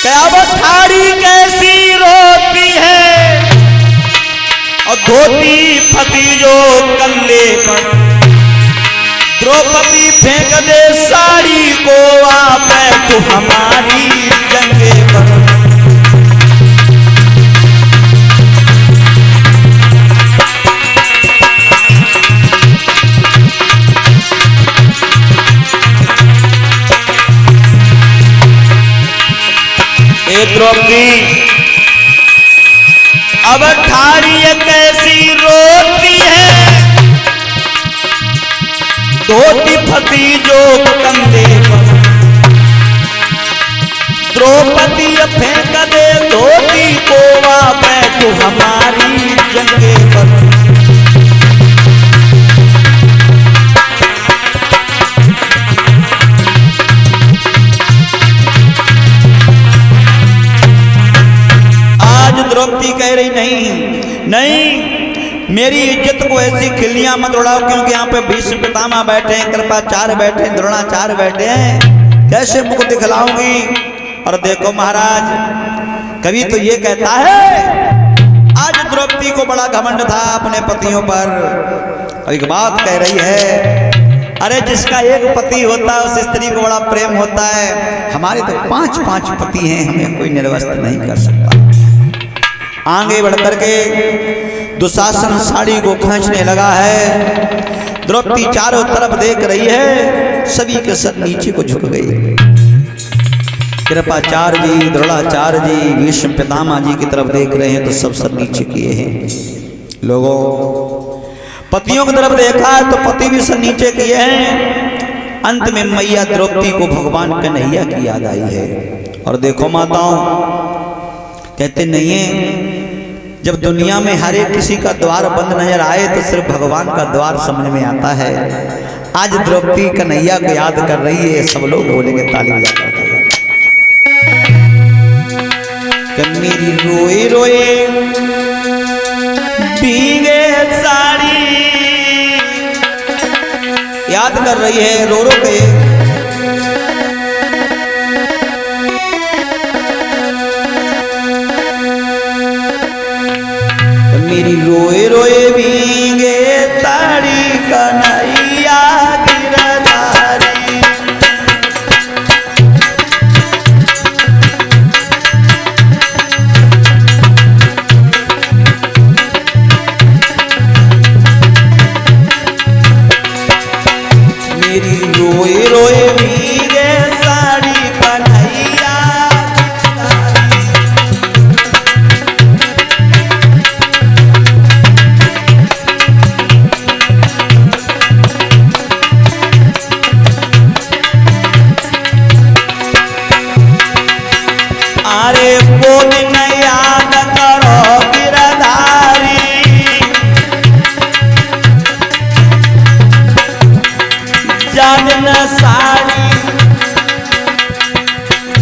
क्या वो ठाड़ी कैसी रोती है और धोती फटी जो कंधे पर। द्रौपदी फेंक दे साड़ी को आप तो हमारी जंगे पर। द्रौपदी अब ठाड़ी कैसी रोती है, धोती फटी जो कंधे पर। द्रौपदी फेंक दे धोती को आप तो हमारी जंगे पर। द्रौपदी कह रही नहीं, मेरी इज्जत को ऐसी खिल्लियां मत उड़ाओ, क्योंकि यहाँ पे भीष्म पितामह बैठे हैं, कृपाचार्य बैठे हैं, द्रोणाचार्य बैठे हैं, कैसे मुख दिखलाऊंगी। और देखो महाराज, कवि तो ये कहता है आज द्रौपदी को बड़ा घमंड था अपने पतियों पर। और एक बात कह रही है, अरे जिसका एक पति होता है उस स्त्री को बड़ा प्रेम होता है, हमारे तो 5-5 पति हैं, हमें कोई निर्वस्त्र नहीं कर सकता। आगे बढ़कर के दुशासन साड़ी को खींचने लगा है। द्रौपदी चारों तरफ देख रही है, सभी के सर नीचे को झुक गई। कृपाचार्य जी, द्रोणाचार्य जी, भीष्म पितामह जी की तरफ देख रहे हैं तो सब सर नीचे किए हैं। लोगों पतियों की तरफ देखा है तो पति भी सर नीचे किए हैं। अंत में मैया द्रौपदी को भगवान कन्हैया की याद आई है। और देखो माताओं, कहते नहीं है जब दुनिया में हर एक किसी का द्वार बंद नजर आए तो सिर्फ भगवान का द्वार समझ में आता है। आज द्रौपदी कन्हैया को याद कर रही है, सब लोग बोलेंगे ताली बजाकर। मेरी रोए रोए भीगे साड़ी याद कर रही है, रो रो के। मेरी रोए रोए भीगे साड़ी कन्हैया गिरधारी। मेरी रोए रोए भीगे साड़ी कन्हैया। अरे वो दिन याद करो गिरधारी, जान न साड़ी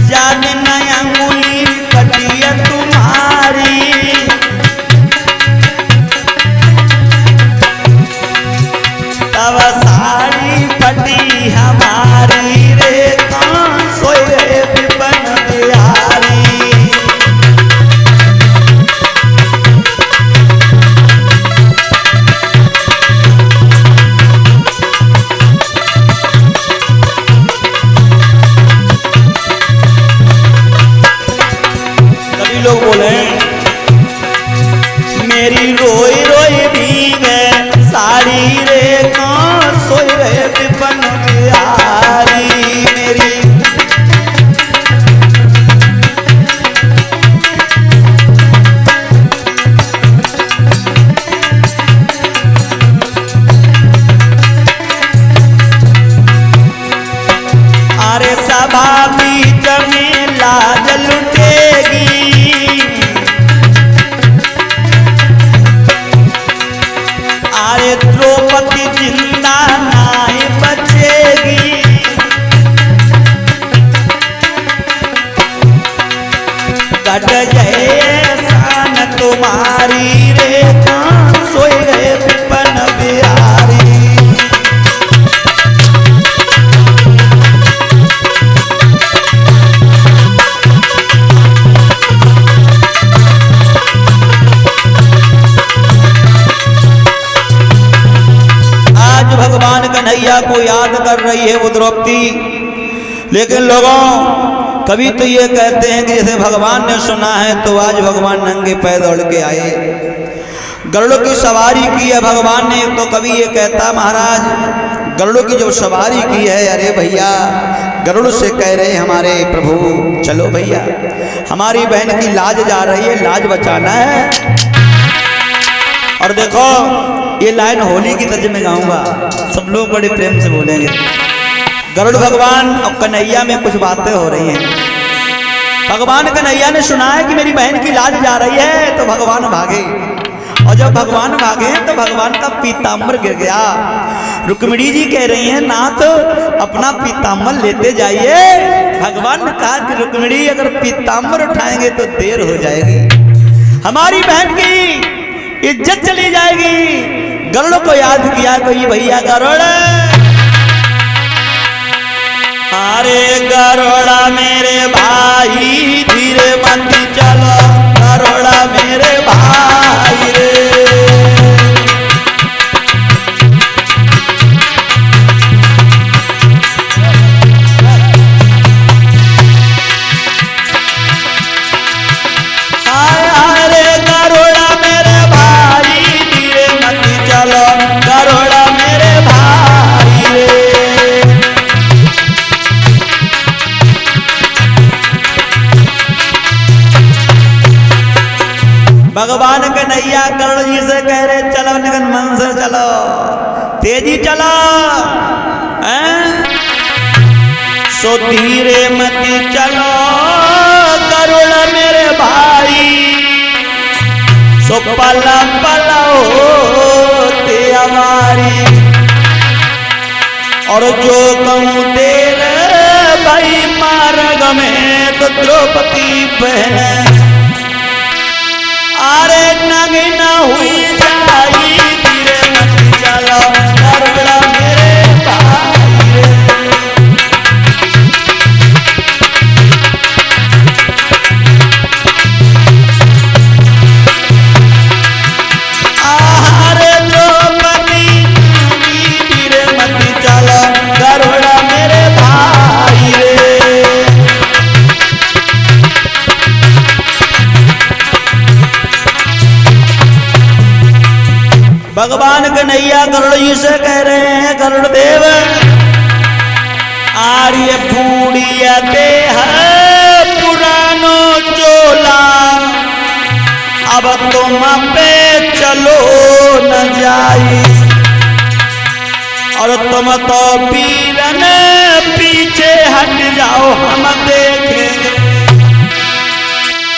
जान न अंगुली कटिया तुम्हारी। तब साड़ी फटी हमारी रे, कौन सोए विपन बिहारी। लोग बोले मेरी रोई रोई भीगे साड़ी रे, कौन सोई रे विपन बिहारी। मेरी अरे सभा बीच में लाज लुटेगी, अरे द्रौपदी जिंदा नहीं बचेगी। कट जाए शान तुम्हारी रे, कौन सोए गए विपन बिहारी। कन्हैया को याद कर रही है वो द्रौपदी। लेकिन लोगों, कभी तो ये कहते हैं कि जैसे भगवान ने सुना है तो आज भगवान नंगे पैर दौड़ के आए, गरुड़ की सवारी की है भगवान ने। तो कभी ये कहता महाराज गरुड़ की जो सवारी की है, अरे भैया गरुड़ से कह रहे हमारे प्रभु चलो भैया, हमारी बहन की लाज जा रही है, लाज बचाना है। और देखो ये लाइन होली की तर्ज में गाऊंगा, सब लोग बड़े प्रेम से बोलेंगे। गरुड़ भगवान और कन्हैया में कुछ बातें हो रही हैं। भगवान कन्हैया ने सुना है कि मेरी बहन की लाज जा रही है, तो भगवान भागे। और जब भगवान भागे तो भगवान का पीताम्बर गिर गया। रुक्मिणी जी कह रही हैं नाथ अपना पीताम्बर लेते जाइए। भगवान ने कहा कि रुक्मिणी अगर पीताम्बर उठाएंगे तो देर हो जाएगी, हमारी बहन की इज्जत चली जाएगी। गरुड़ को याद किया कोई भैया गरुड़, अरे गरुड़ा मेरे भाई धीरे मत चलो, गरुड़ा मेरे भाई रे। भगवान कन्हैया गरुड़ जी से कह रहे चलो निगन मन से चलो, तेजी चलो, सो धीरे मती चलो गरुड़ मेरे भाई, सो पला पला होते हमारी। और जो कहूँ देर भाई मार्ग में तो द्रौपदी बहन अरे नगी न हुई जाई, धीरे मत चलो गरुड़ा मेरे भाई। अरे द्रौपदी धीरे मत चलो गरुड़ा मेरे भाई रे। भगवान कन्हैया गरुड़ जी से कह रहे हैं गरुड़ देव आर्य पूड़िया देह पुरानो चोला, अब तुम पे चलो न जाई। और तुम तो पीरन पीछे हट जाओ हम देखेंगे,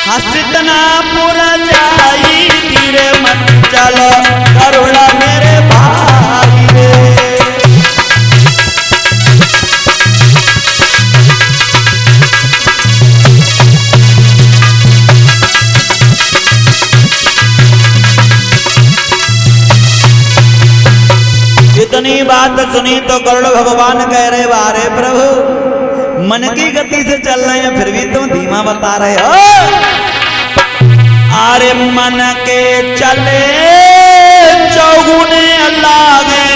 हंसतना पूरा जाई, धीरे मत चलो गरुड़ा मेरे भाई रे। इतनी बात सुनी तो गरुड़ भगवान कह रहे बारे प्रभु मन की गति से चल रहे हैं फिर भी तुम धीमा बता रहे हो। अरे मन के चले चौगुने लागे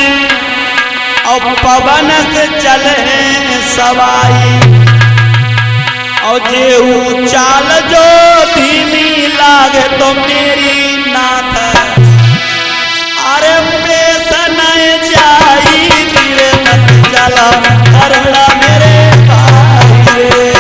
और पवन से चले सवाई, और जेऊ चाल जो धीमी लागे तो मेरी नाथ अरे बेसन जाई, धीरे मत चला गरुड़ा मेरे भाई रे।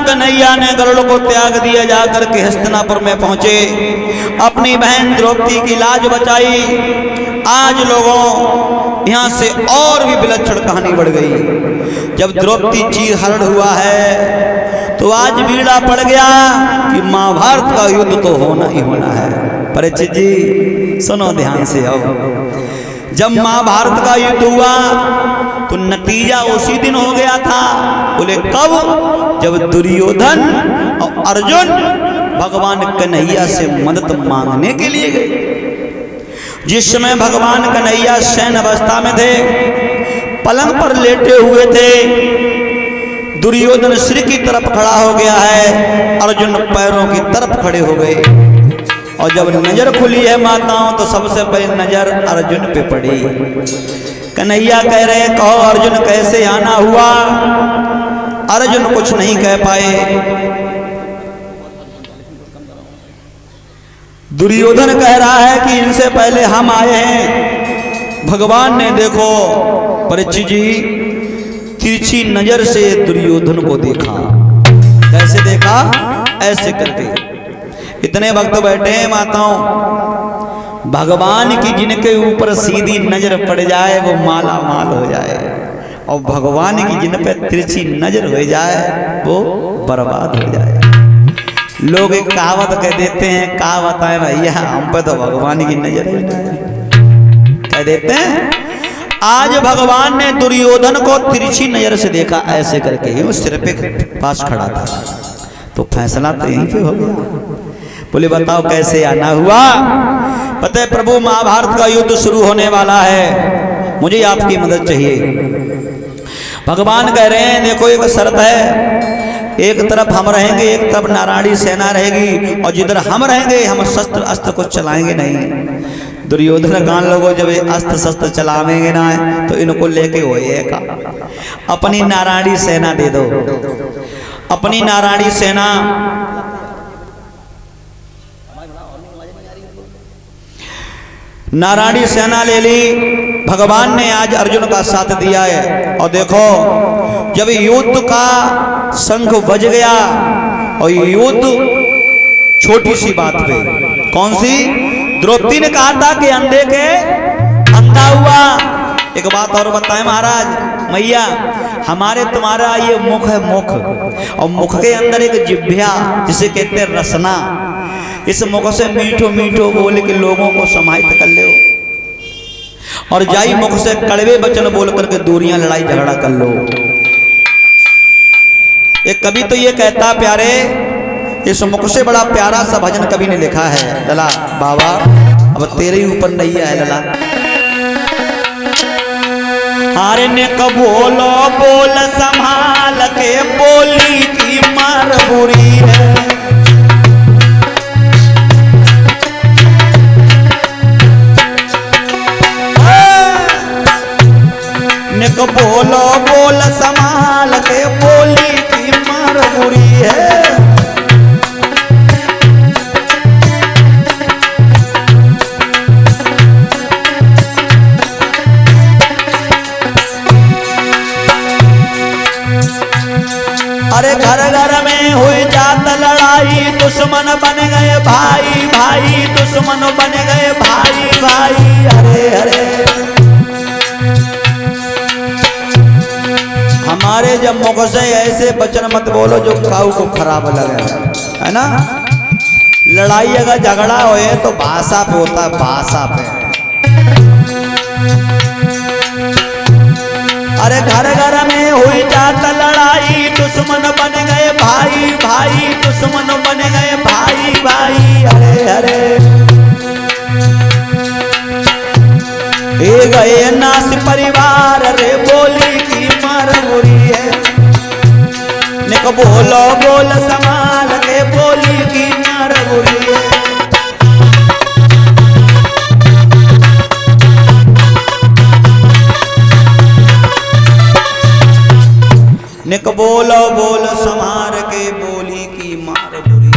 कन्हैया ने गरुड़ को त्याग दिया, जाकर के हस्तिनापुर में पहुंचे, अपनी बहन द्रौपदी की लाज बचाई। आज लोगों यहाँ से और भी विलक्षण कहानी बढ़ गई। जब द्रौपदी चीर हरण हुआ है तो आज बीड़ा पड़ गया कि महाभारत का युद्ध तो होना ही होना है। परीक्षित जी सुनो ध्यान से, आओ जब महाभारत का युद्ध हुआ तो नतीजा उसी दिन हो गया था। बोले कब? जब दुर्योधन और अर्जुन भगवान कन्हैया से मदद मांगने के लिए गए। जिस समय भगवान कन्हैया शयन अवस्था में थे, पलंग पर लेटे हुए थे, दुर्योधन सिर की तरफ खड़ा हो गया है, अर्जुन पैरों की तरफ खड़े हो गए। और जब नजर खुली है माताओं तो सबसे पहले नजर अर्जुन पे पड़ी। कन्हैया कह रहे कहो अर्जुन कैसे आना हुआ? अर्जुन कुछ नहीं कह पाए। दुर्योधन कह रहा है कि इनसे पहले हम आए हैं। भगवान ने देखो परीक्षित जी तिरछी नजर से दुर्योधन को देखा। कैसे देखा? ऐसे करके। इतने भक्त बैठे हैं माताओं, भगवान की जिनके ऊपर सीधी नजर पड़ जाए वो माला माल हो जाए, और भगवान की जिन पे तिरछी नजर हो जाए वो बर्बाद हो जाए। लोग एक कहावत कह देते हैं, कहावत है भैया हम पे तो भगवान की नजर ही नहीं, कह देते हैं। आज भगवान ने दुर्योधन को तिरछी नजर से देखा ऐसे करके, वो सिर पे पास खड़ा था। तो फैसला तो यहीं पे हो गया। बोले बताओ कैसे आना हुआ? पता है प्रभु महाभारत का युद्ध शुरू होने वाला है, मुझे आपकी मदद चाहिए। भगवान कह रहे हैं देखो एक शर्त है, एक तरफ हम रहेंगे, एक तरफ नारायणी सेना रहेगी, और जिधर हम रहेंगे हम शस्त्र अस्त्र को चलाएंगे नहीं। दुर्योधन कान लोगों जब अस्त्र शस्त्र चलावेंगे ना तो इनको लेके होएगा। अपनी नारायणी सेना दे दो, अपनी नारायणी सेना। नारायणी सेना ले ली। भगवान ने आज अर्जुन का साथ दिया है। और देखो जब युद्ध का शंख बज गया, और युद्ध छोटी सी बात पे, कौन सी? द्रौपदी ने कहा था कि अंधे के अंधा हुआ। एक बात और बताएं महाराज, मैया हमारे तुम्हारा ये मुख है मुख, और मुख के अंदर एक जिह्वा जिसे कहते हैं रसना, इस मुख से मीठो मीठो बोल के लोगों को समाहित कर लो, और जाई मुख से कड़वे वचन बोल करके दूरियां लड़ाई झगड़ा कर लो। एक कवि तो ये कहता प्यारे, इस मुख से बड़ा प्यारा सा भजन कवि ने लिखा है, लला बाबा अब तेरे ही ऊपर नहीं है लला। हारे ने बोलो बोल संभाल के, बोली की मार बुरी है। निक बोलो बोल संभाल के, बोली की मार बुरी है। अरे घर घर में हुई जात लड़ाई, दुश्मन बन गए भाई भाई, दुश्मन बन गए भाई भाई। अरे अरे हमारे जब मुख से ऐसे वचन मत बोलो जो काऊ को खराब लगे, है ना। लड़ाई अगर झगड़ा होए तो भाषा पे होता है, भाषा पे। अरे घर घर में हुई जात लड़ाई, दुश्मन बन गए भाई भाई, दुश्मन बन गए भाई भाई। अरे अरे ए गए नास परिवार, रे बोली की मार बुरी है। निक बोलो बोल संभाल के, बोली की मार बुरी है। निक बोलो बोल संभाल के, बोली की मार बुरी।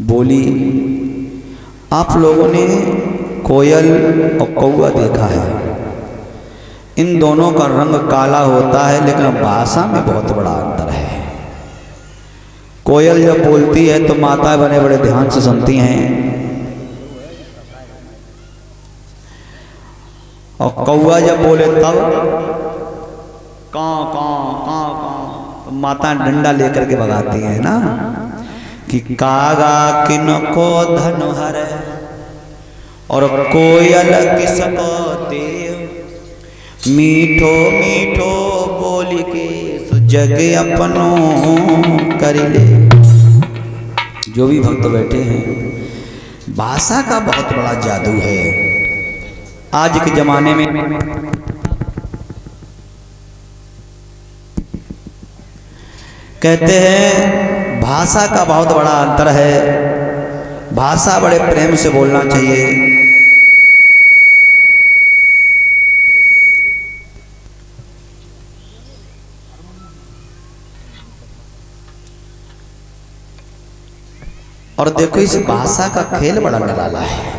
बोली आप लोगों ने कोयल और कौआ देखा है, इन दोनों का रंग काला होता है लेकिन भाषा में बहुत बड़ा अंतर है। कोयल जब बोलती है तो माताएं बड़े बड़े ध्यान से सुनती हैं, और कौआ जब बोले तब कां कां कां कां, तो माता डंडा लेकर के भगाती है ना, कि कागा किनको धन हर और कोयल किसको देव मीठो मीठो बोली के जग अपनो कर ले। जो भी भक्त बैठे हैं, भाषा का बहुत बड़ा जादू है। आज के जमाने में कहते हैं भाषा का बहुत बड़ा अंतर है। भाषा बड़े प्रेम से बोलना चाहिए। और देखो इस भाषा का खेल बड़ा निराला है।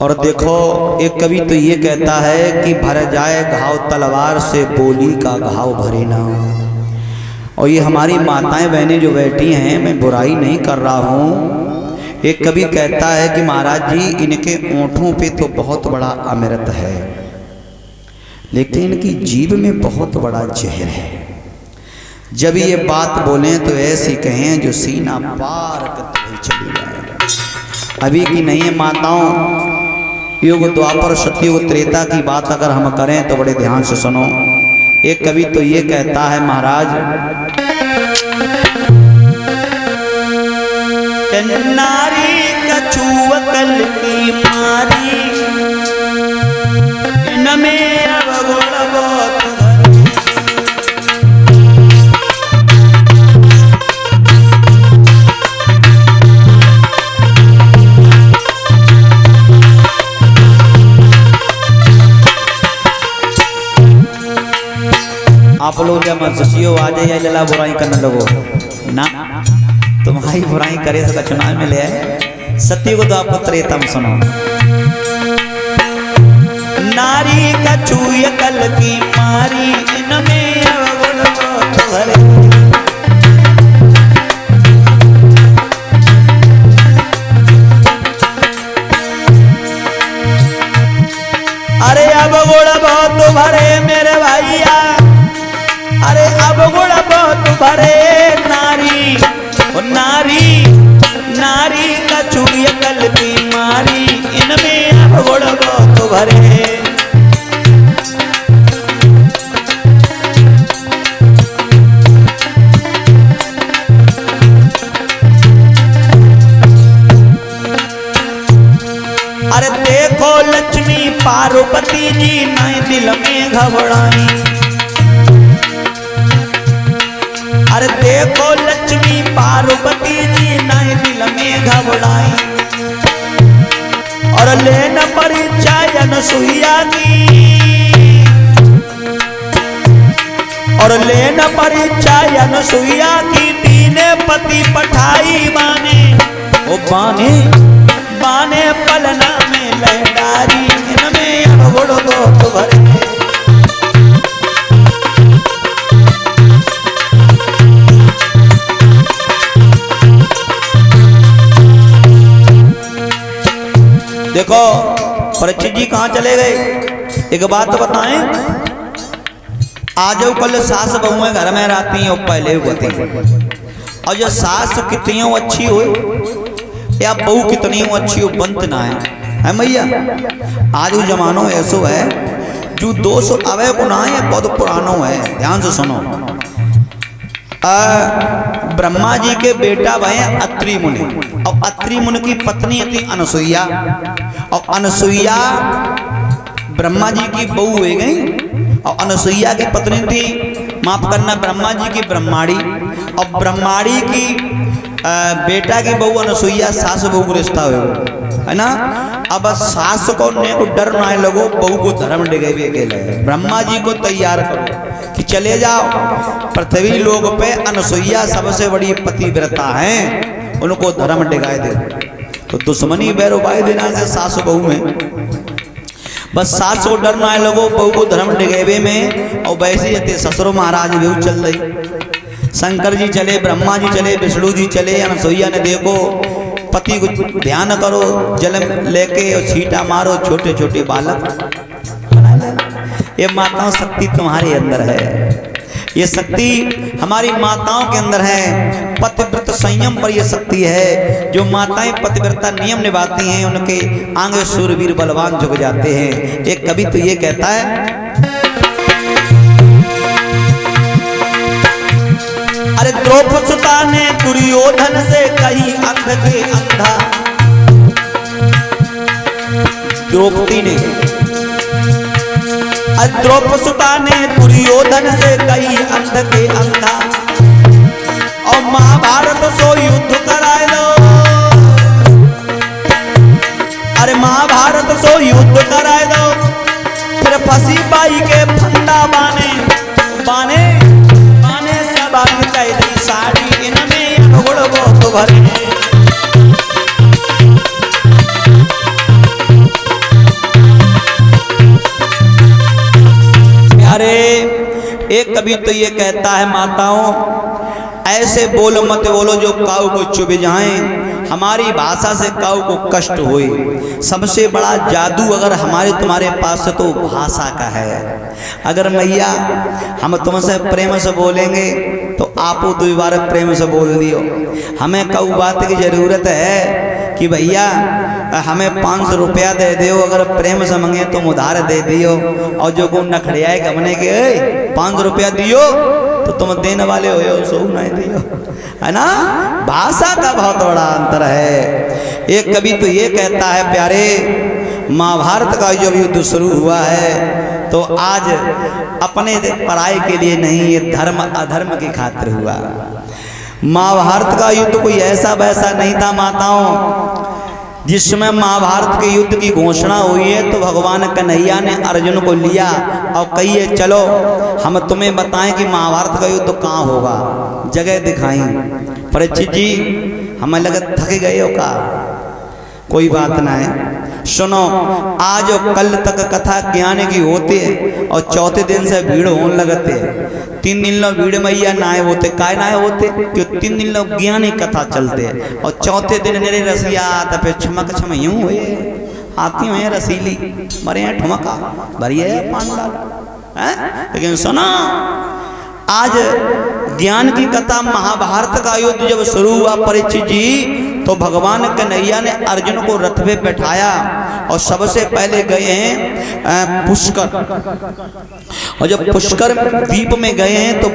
और देखो एक कवि तो ये कहता है कि भर जाए घाव तलवार से बोली का घाव भरे ना। और ये हमारी माताएं बहनें जो बैठी हैं, मैं बुराई नहीं कर रहा हूँ। एक कवि कहता है कि महाराज जी इनके ओंठों पे तो बहुत बड़ा अमृत है, लेकिन इनकी जीभ में बहुत बड़ा जहर है। जब ये बात बोलें तो ऐसी कहें जो सीना पार करते हुए चली जाए। अभी की नहीं है माताओं, युग द्वापर सतयुग त्रेता की बात अगर हम करें तो बड़े ध्यान से सुनो। एक कवि तो ये कहता है महाराज, नारी कछुअकल की मारी न में अब गुण बहुत आप लोग जब सचियो आ जाइए लला बुराई करने लगो ना, तुम्हारी बुराई करे तो चुनाव में ले आए। सत्य को तो आप त्रेतम सुनो। नारी का छुए कल की मारी इनमें अवगुण बहुत भरे। अरे अब गुण बहुत भरे मेरे भैया, अरे अब गुण बहुत भरे नारी, ओ नारी नारी का छुए कल की मारी इनमें अब गुण बहुत भरे। अरे देखो लक्ष्मी पार्वती जी नए दिल में घबराई। अरे देखो लक्ष्मी पार्वती जी नए दिल में घबराई। और लेना पड़ी चाय अनसुईया की, और लेना पड़ी चाय अनसुईया की। दीने पति पठाई माने ओ बाने बाने पलना में लहडारी इनमें अब गुण बहुत भरे। देखो परीक्षित जी कहाँ चले गए। एक बात तो बताएं, आज कल सास बहुएं घर में रहती हैं और पहले होती हैं। और जो सास कितनी अच्छी हो या बहू कितनी अच्छी हो बनत ना है भैया। आज वो जमानो ऐसो है जो 200 अवय को ना है, बहुत पुरानो है। ध्यान से सुनो। ब्रह्मा जी के बेटा भय अत्रि मुनि, और अत्रि मुनि की पत्नी थी अनसुईया। और अनसुईया ब्रह्मा जी की बहू हो गई। और अनसुईया की पत्नी थी, माफ करना, ब्रह्मा जी की ब्रह्माड़ी। और ब्रह्माड़ी की बेटा की बहू अनसुईया, सास बहू को रिश्ता हो, है ना। अब सास को ने को डर ना लगो, बहू को धर्म डिगे भी अकेले। ब्रह्मा जी को तैयार करो कि चले जाओ पृथ्वी लोक पे अनसुईया सबसे बड़ी पतिव्रता है, उनको धर्म डिगाए दे। तो दुश्मनी बैरो बाई देना से सास बहू में बस सास को डर ना आए लोगों, बहू को धर्म डिगेवे में। और वैसे जते ससुरो महाराज भी चल रही। शंकर जी चले, ब्रह्मा जी चले, विष्णु जी चले, अनसुईया ने देखो पति को ध्यान करो, जल लेके और छींटा मारो, छोटे छोटे बालक। ये माताओं शक्ति तुम्हारे अंदर है, ये शक्ति हमारी माताओं के अंदर है। पतिव्रत संयम पर यह शक्ति है। जो माताएं पतिव्रता नियम निभाती हैं उनके आगे शूरवीर बलवान झुक जाते हैं। एक कवि तो ये कहता है, अरे द्रौपदी सुता ने दुर्योधन से कही अंध के अंधा। द्रौपदी ने द्रौपदी सुता ने दुर्योधन से कही अंध के अंधा। और महाभारत सो युद्ध कराए दो, अरे महाभारत सो युद्ध कराए दो। फिर फंसी बाई के फंदा बाने बाने बाने सब आगे कैदी साड़ी इनमें ढोड़ बहुत भरे। अरे एक कवि तो ये कहता है, माताओं ऐसे बोलो मत बोलो जो काऊ को चुभ जाएं। हमारी भाषा से काऊ को कष्ट होए। सबसे बड़ा जादू अगर हमारे तुम्हारे पास है तो भाषा का है। अगर मैया हम तुमसे प्रेम से बोलेंगे तो आपो 2 बार प्रेम से बोल दियो। हमें काऊ बात की जरूरत है कि भैया हमें 500 रुपया दे दियो, अगर प्रेम से मंगे तो उधार दे दियो। और जो को नखड़ियाए गमने के 500 रुपया दियो तो तुम देने वाले हो, सो नहीं दियो, है ना। भाषा का बहुत बड़ा अंतर है। एक कवि तो ये कहता है, प्यारे महाभारत का जब युद्ध शुरू हुआ है तो आज अपने पराये के लिए नहीं, ये धर्म अधर्म की खातिर हुआ। महाभारत का युद्ध कोई ऐसा वैसा नहीं था माताओं। जिसमें महाभारत के युद्ध की घोषणा हुई है तो भगवान कन्हैया ने अर्जुन को लिया और कहिए चलो हम तुम्हें बताएं कि महाभारत का युद्ध कहाँ होगा। जगह दिखाई। परीक्षित जी हमें लगे थक गए हो का, कोई बात ना है, सुनो आज और कल तक कथा ज्ञान की होती है और चौथे दिन से भीड़ होने लगते है। 3 दिन लोग भीड़ मैया नाए होते, काय नाए होते क्यों 3 दिन लोग ज्ञानी कथा चलते हैं। और चौथे दिन मेरे रसिया तो फिर छमक छम यूं हुए आती हुए रसीली मरे हैं ठुमका भरिए पान डाल। लेकिन सुना आज ज्ञान की कथा महाभारत का युद्ध जब शुरू हुआ परीक्षित जी, तो भगवान कन्हैया ने अर्जुन को रथ पे बैठाया और सबसे पहले गए हैं पुष्कर। और जब पुष्कर द्वीप में गए हैं तो